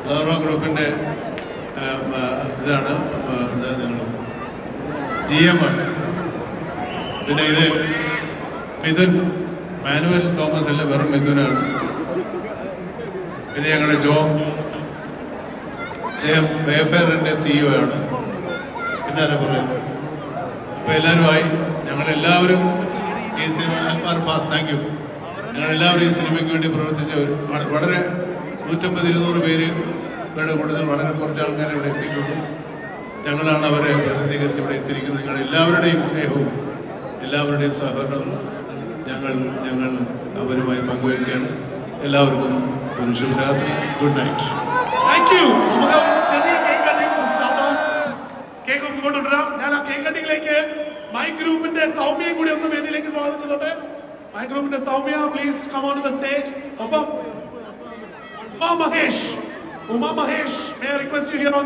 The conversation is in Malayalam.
ലോറോ ഗ്രൂപ്പിൻ്റെ ഇതാണ് നിങ്ങൾ GM ആണ്. പിന്നെ ഇത് മിഥുൻ മാനുവൽ തോമസ് അല്ല, വെറും മിഥുനാണ്. പിന്നെ ഞങ്ങളുടെ ജോബ്, അദ്ദേഹം വേഫെയറിൻ്റെ CEO ആണ്. പിന്നെ ആരാ പറയുന്നത്? അപ്പോൾ എല്ലാവരുമായി ഞങ്ങളെല്ലാവരും ഈ സിനിമ അൽഫാസ് താങ്ക് യു. ഞങ്ങളെല്ലാവരും ഈ സിനിമയ്ക്ക് വേണ്ടി പ്രവർത്തിച്ച വളരെ 150-200 പേരുടെ കൂടുതൽ വളരെ കുറച്ച് ആൾക്കാർ ഇവിടെ എത്തിയിട്ടുള്ളൂ. ഞങ്ങളാണ് അവരെ പ്രതിനിധീകരിച്ച് ഇവിടെ എത്തിയിരിക്കുന്നത്. ഞങ്ങൾ എല്ലാവരുടെയും സ്നേഹവും എല്ലാവരുടെയും സഹകരണവും ഞങ്ങൾ അവരുമായി പങ്കുവയ്ക്കുകയാണ്. എല്ലാവർക്കും ഒരു ശുഭരാത്രി. Good night. Thank you. നമുക്ക് ചെറിയ കേക്ക് കട്ടിംഗ് സ്റ്റാർട്ട് ആവും. കേക്ക് കൊണ്ടുവരാം. ഞാൻ ആ കേക്ക് കട്ടിങ്ങിലേക്ക് മൈ ഗ്രൂപ്പിന്റെ സൗമ്യയും കൂടി ഒന്ന് വേദിയിലേക്ക് സ്വാഗതം ചെയ്തോട്ടെ. മൈ ഗ്രൂപ്പിന്റെ Soumya, please come on to the stage. ഒപ്പം Uma Mahesh, may I request you here on